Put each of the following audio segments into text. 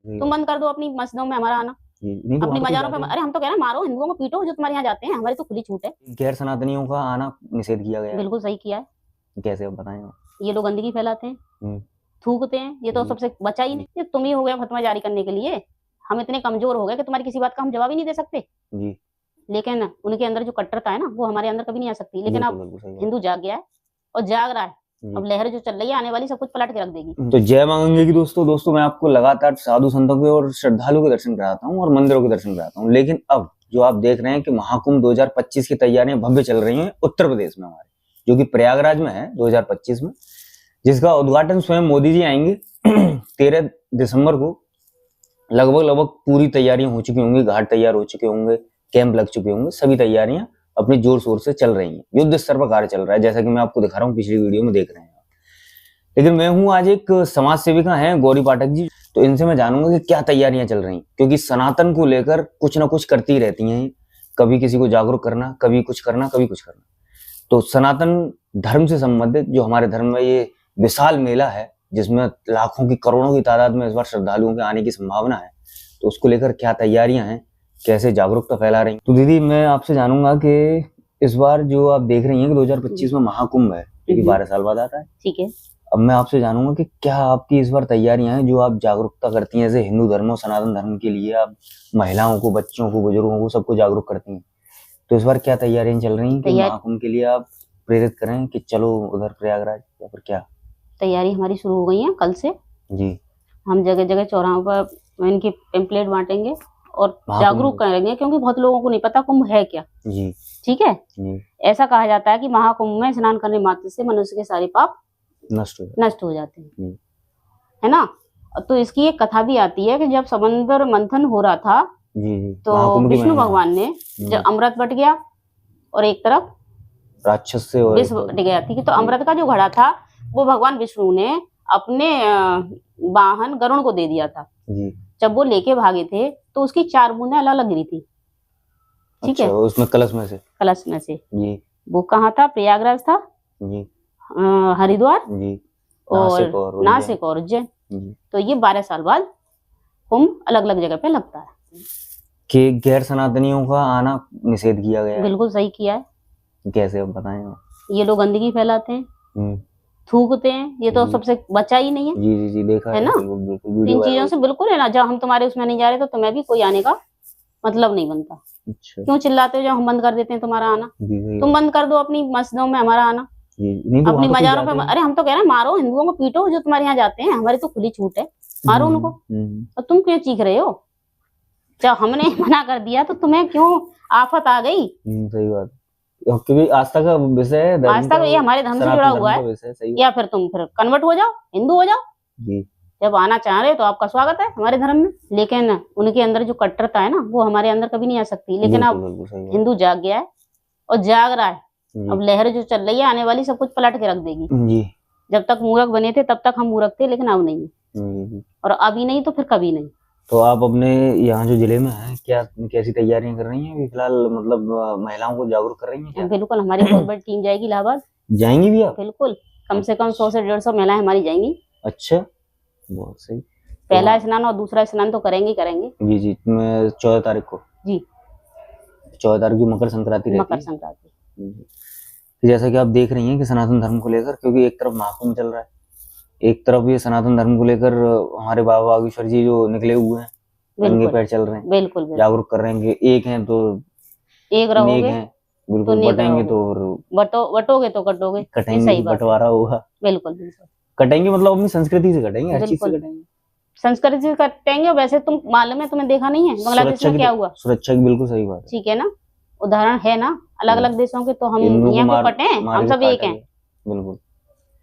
तुम बंद कर दो अपनी मस्जिदों में हमारा आना, नहीं तो अपनी वहाँ तो मजारों जाते पे। हैं। अरे हम तो कह रहे हैं मारो हिंदुओं को, पीटो जो तुम्हारे यहाँ जाते हैं, हमारी तो खुली छूट है। गैर सनातनियों का आना निषेध किया गया है। बिल्कुल सही किया है। कैसे आप बताएं आप? ये लोग गंदगी फैलाते हैं, हम्म, थूकते हैं, ये तो जी सबसे बचा ही नहीं। ये तुम ही हो गया फतवा जारी करने के लिए, हम इतने कमजोर हो गए कि तुम्हारी किसी बात का हम जवाब ही नहीं दे सकते। जी लेकिन उनके अंदर जो कट्टरता है ना, वो हमारे अंदर कभी नहीं आ सकती। लेकिन बिल्कुल अब बिल्कुल सही बात। हिंदू जाग गया है और जाग रहा है। जी। अब लहर जो चल रही है आने वाली सब कुछ पलट के रख देगी। तो जय मां गंगे की दोस्तों मैं आपको लगातार साधु संतों के और श्रद्धालुओं के दर्शन कराता हूँ और मंदिरों के दर्शन कराता हूँ, लेकिन अब जो आप देख रहे हैं कि महाकुंभ 2025 की तैयारियां भव्य चल रही हैं उत्तर प्रदेश में हमारे, जो कि प्रयागराज में है 2025 में, जिसका उद्घाटन स्वयं मोदी जी आएंगे 13 दिसंबर को। लगभग पूरी तैयारियां हो चुकी होंगी, घाट तैयार हो चुके होंगे, कैंप लग चुके होंगे, सभी तैयारियां अपनी जोर शोर से चल रही हैं, युद्ध स्तर पर कार्य चल रहा है, जैसा कि मैं आपको दिखा रहा हूँ, पिछली वीडियो में देख रहे हैं। लेकिन मैं हूं आज एक समाज सेविका हैं गौरी पाठक जी, तो इनसे मैं जानूंगा कि क्या तैयारियां चल रही, क्योंकि सनातन को लेकर कुछ ना कुछ करती ही रहती हैं, कभी किसी को जागरूक करना, कभी कुछ करना, कभी कुछ करना। तो सनातन धर्म से संबंधित जो हमारे धर्म में ये विशाल मेला है, जिसमें लाखों की करोड़ों की तादाद में इस बार श्रद्धालुओं के आने की संभावना है, तो उसको लेकर क्या तैयारियां हैं, कैसे जागरूकता फैला रही। तो दीदी मैं आपसे जानूंगा कि इस बार जो आप देख रही हैं कि 2025 में महाकुंभ है, क्योंकि 12 साल बाद आता है, ठीक है। अब मैं आपसे जानूंगा कि क्या आपकी इस बार तैयारियां हैं, जो आप जागरूकता करती हैं, जैसे हिंदू धर्म और सनातन धर्म के लिए आप महिलाओं को, बच्चों को, बुजुर्गों को, सबको जागरूक करती हैं, तो इस बार क्या तैयारियां चल रही हैं कि महाकुंभ के लिए आप प्रेरित करें कि चलो उधर प्रयागराज, या फिर क्या? तैयारी हमारी शुरू हो गई है कल से जी। हम जगह जगह चौराहों पर इनकी पेम्पलेट बांटेंगे और जागरूक करेंगे, क्योंकि बहुत लोगों को नहीं पता कुंभ है क्या। जी। ठीक है जी। ऐसा कहा जाता है कि महाकुंभ में स्नान करने मात्र से मनुष्य के सारे पाप नष्ट हो जाते हैं, है ना। तो इसकी एक कथा भी आती है कि जब समंदर मंथन हो रहा था, जी, तो विष्णु भगवान ने जब अमृत बट गया और एक तरफ राक्षस से विष बट गया थी, तो अमृत का जो घड़ा था वो भगवान विष्णु ने अपने वाहन गरुण को दे दिया था। जी। जब वो लेके भागे थे तो उसकी 4 बूंदें अलग अलग गिरी थी। ठीक अच्छा, है, उसमें कलश में से जी। वो कहाँ था? प्रयागराज था जी, हरिद्वार जी, और नासिक और उज्जैन। तो ये 12 साल बाद कुंभ अलग अलग जगह पे लगता है। कि गैर सनातनियों का आना निषेध किया गया है। बिल्कुल सही किया है। कैसे आप बताएं? ये लोग गंदगी फैलाते हैं, थूकते हैं, ये तो सबसे बचा ही नहीं है। जी देखा है ना। इन चीजों से बिल्कुल है ना, जब हम तुम्हारे उसमें नहीं जा रहे तो तुम्हें भी कोई आने का मतलब नहीं बनता। अच्छा। क्यों चिल्लाते हो जब हम बंद कर देते हैं तुम्हारा आना? तुम बंद कर दो अपनी मस्जिदों में हमारा आना, तो अपनी मजारों पे। अरे हम तो कह रहे हैं मारो हिंदुओं को, पीटो जो तुम्हारे यहाँ जाते हैं, हमारी तो खुली छूट है, मारो उनको। और तुम क्यों चीख रहे हो? जब हमने मना कर दिया तो तुम्हें क्यों आफत आ गई? सही बात, क्योंकि आस्था का विषय है, आस्था ये हमारे धर्म से जुड़ा हुआ है। या फिर तुम फिर कन्वर्ट हो जाओ, हिंदू हो जाओ जी। जब आना चाह रहे हो तो आपका स्वागत है हमारे धर्म में, लेकिन उनके अंदर जो कट्टरता है ना, वो हमारे अंदर कभी नहीं आ सकती। लेकिन अब हिंदू जाग गया है और जाग रहा है। अब लहर जो चल रही है आने वाली सब कुछ पलट के रख देगी जी। जब तक मूर्ख बने थे तब तक हम मूर्ख थे, लेकिन अब नहीं है, और अभी नहीं तो फिर कभी नहीं। तो आप अपने यहाँ जो जिले में हैं, क्या कैसी तैयारियां कर रही हैं फिलहाल? मतलब महिलाओं को जागरूक कर रही हैं क्या? बिल्कुल, हमारी बहुत बड़ी टीम जाएगी इलाहाबाद। जाएंगी भी आप? बिल्कुल, कम से कम 100 से 150 महिलाएं हमारी जाएंगी। अच्छा, बहुत सही। पहला स्नान और दूसरा स्नान तो करेंगे जी 14 तारीख को जी। 14 तारीख की मकर संक्रांति रहती है। मकर संक्रांति। जैसा कि आप देख रही हैं कि सनातन धर्म को लेकर, क्योंकि एक तरफ महाकुंभ चल रहा है, एक तरफ ये सनातन धर्म को लेकर हमारे बाबा बागेश्वर जी जो निकले हुए हैं, नंगे पैर चल रहे हैं, बिल्कुल जागरूक कर रहे हैं कि एक हैं तो एक रहोगे, बिल्कुल बटेंगे तो बटोगे तो कटोगे, कटेंगे, बंटवारा होगा। बिल्कुल कटेंगे, मतलब अपनी संस्कृति से कटेंगे, हर चीज से कटेंगे, संस्कृति से कटेंगे। वैसे तुम मालूम है, तुम्हें देखा नहीं है बांग्लादेश में क्या हुआ? सुरक्षा की बिल्कुल सही बात, ठीक है ना, उदाहरण है ना अलग अलग देशों के। तो हम यहाँ क्यों कटे हैं? हम सब एक हैं। बिल्कुल,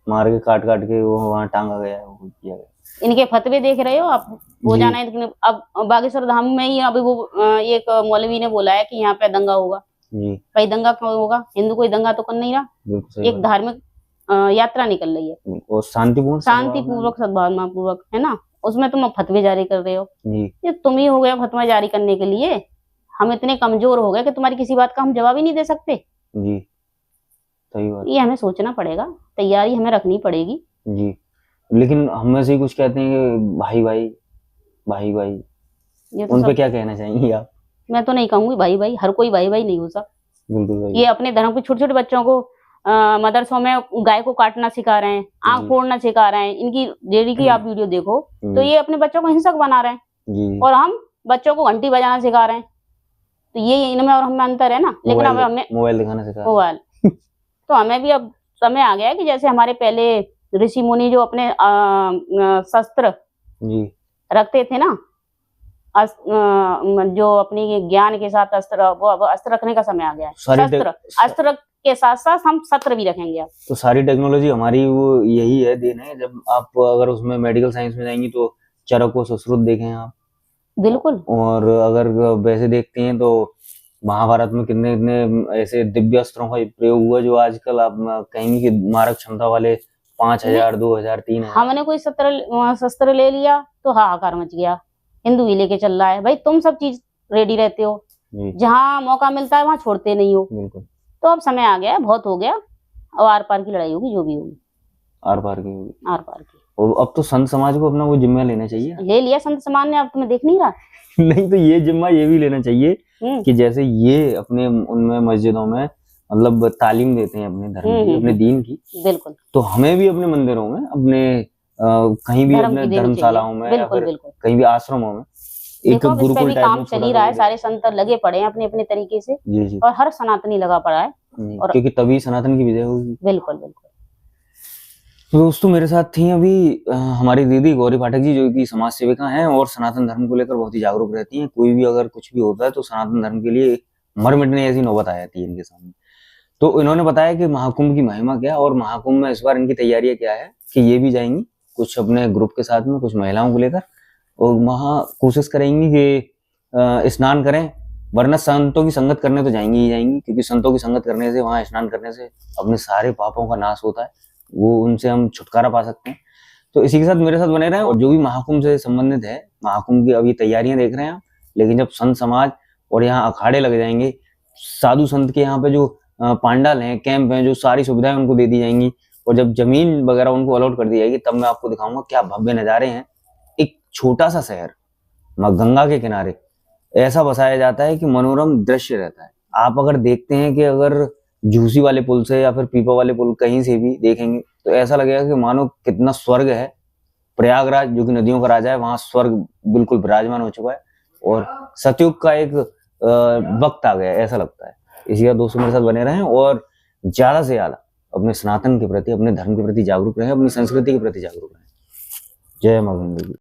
मार के काट के वो वहाँ टांगा गया है, वो किया गया। इनके फतवे देख रहे हो आप, हो जाना है। अब बागेश्वर धाम में ही अभी वो एक मौलवी ने बोला है कि यहाँ पे दंगा होगा जी। भाई दंगा क्यों होगा? हिंदू कोई दंगा तो कर नहीं रहा, एक धार्मिक यात्रा निकल रही है और शांतिपूर्वक सद्भावना पूर्वक, है ना। उसमें तुम फतवे जारी कर रहे हो जी। ये तुम ही हो गया फतवा जारी करने के लिए। हम इतने कमजोर हो गए कि तुम्हारी किसी बात का हम जवाब ही नहीं दे सकते जी। सही बात, ये हमें सोचना पड़ेगा, तैयारी हमें रखनी पड़ेगी जी। लेकिन हम में से कुछ कहते हैं कि भाई भाई भाई, ये तो उन पे सब क्या कहना चाहेंगी आप? मैं तो नहीं कहूंगी भाई भाई, हर कोई भाई भाई नहीं हो सकता। बिल्कुल भाई। ये अपने धर्म के छोटे छोटे बच्चों को मदरसों में गाय को काटना सिखा रहे हैं, आंख जी। फोड़ना सिखा रहे हैं। इनकी डेली की आप वीडियो देखो तो जी ये अपने बच्चों को हिंसक बना रहे हैं, जी। और हम बच्चों को घंटी बजाना सिखा रहे हैं। तो ये इनमें और हमें अंतर है ना। लेकिन अब हमें मोबाइल दिखाना सिखा रहे मोबाइल तो हमें भी अब समय आ गया है कि जैसे हमारे पहले ऋषि मुनि जो अपने शस्त्र हैं। जी रखते थे ना, जो अपनी ज्ञान के साथ अस्त्र, वो अब अस्त्र रखने का समय आ गया है। शस्त्र अस्त्र के साथ साथ हम सत्र भी रखेंगे अब। तो सारी टेक्नोलॉजी हमारी वो यही है, देन है। जब आप अगर उसमें मेडिकल साइंस में जाएंगी तो चरक व सुश्रुत देखें आप। बिल्कुल। और अगर वैसे देखते हैं तो महाभारत में कितने कितने ऐसे दिव्य अस्त्रों का प्रयोग हुआ जो आजकल आप कहेंगे कि मारक क्षमता वाले 5000, 2000, 3000। हमने कोई शस्त्र ले लिया तो हाहाकार मच गया। हिंदू ही लेके चल रहा है भाई, तुम सब चीज रेडी रहते हो, जहाँ मौका मिलता है वहां छोड़ते नहीं हो। बिल्कुल। तो अब समय आ गया, बहुत हो गया, अब आर पार की लड़ाई होगी, जो भी होगी आर पार की होगी। आर पार की। और अब तो संत समाज को अपना वो जिम्मा लेना चाहिए। ले लिया संत समाज ने, अब तुम्हें देख नहीं रहा। नहीं तो ये जिम्मा ये भी लेना चाहिए कि जैसे ये अपने उनमें मस्जिदों में मतलब तालीम देते हैं अपने धर्म की, अपने दीन की। बिल्कुल। तो हमें भी अपने मंदिरों में, अपने कहीं भी अपने धर्मशालाओं में, बिल्कुल बिल्कुल, कहीं भी आश्रमों में एक गुरुकुल टाइप काम चल ही रहा है। सारे संत लगे पड़े हैं अपने अपने तरीके से। जी जी। और हर सनातनी लगा पड़ा है, और क्योंकि तभी सनातन की विजय होगी। बिल्कुल बिल्कुल। तो दोस्तों मेरे साथ थी अभी हमारी दीदी गौरी पाठक जी, जो कि समाज सेविका हैं और सनातन धर्म को लेकर बहुत ही जागरूक रहती हैं। कोई भी अगर कुछ भी होता है तो सनातन धर्म के लिए मर मिटने ऐसी नौबत आ जाती है इनके सामने। तो इन्होंने बताया कि महाकुंभ की महिमा क्या और महाकुंभ में इस बार इनकी तैयारियां क्या है, कि ये भी जाएंगी कुछ अपने ग्रुप के साथ में, कुछ महिलाओं को लेकर, और वहां कोशिश करेंगी कि स्नान करें। वरना संतों की संगत करने तो जाएंगी ही जाएंगी, क्योंकि संतों की संगत करने से, वहां स्नान करने से अपने सारे पापों का नाश होता है, वो उनसे हम छुटकारा पा सकते हैं। तो इसी के साथ मेरे साथ बने रहें। और जो भी महाकुंभ से संबंधित है, महाकुंभ की अभी तैयारियां देख रहे हैं आप, लेकिन जब संत समाज और यहाँ अखाड़े लग जाएंगे, साधु संत के यहाँ पे जो पांडाल हैं, कैंप हैं, जो सारी सुविधाएं उनको दे दी जाएंगी, और जब जमीन वगैरह उनको अलॉट कर दी जाएगी, तब मैं आपको दिखाऊंगा क्या भव्य नजारे हैं। एक छोटा सा शहर गंगा के किनारे ऐसा बसाया जाता है कि मनोरम दृश्य रहता है। आप अगर देखते हैं कि अगर झूसी वाले पुल से या फिर पीपा वाले पुल कहीं से भी देखेंगे तो ऐसा लगेगा कि मानो कितना स्वर्ग है। प्रयागराज जो कि नदियों का राजा है, वहां स्वर्ग बिल्कुल विराजमान हो चुका है और सतयुग का एक वक्त आ गया है, ऐसा लगता है। इसी का दोस्तों मेरे साथ बने रहें और ज्यादा से ज्यादा अपने सनातन के प्रति, अपने धर्म के प्रति जागरूक रहें, अपनी संस्कृति के प्रति जागरूक रहें। जय मां गंगा।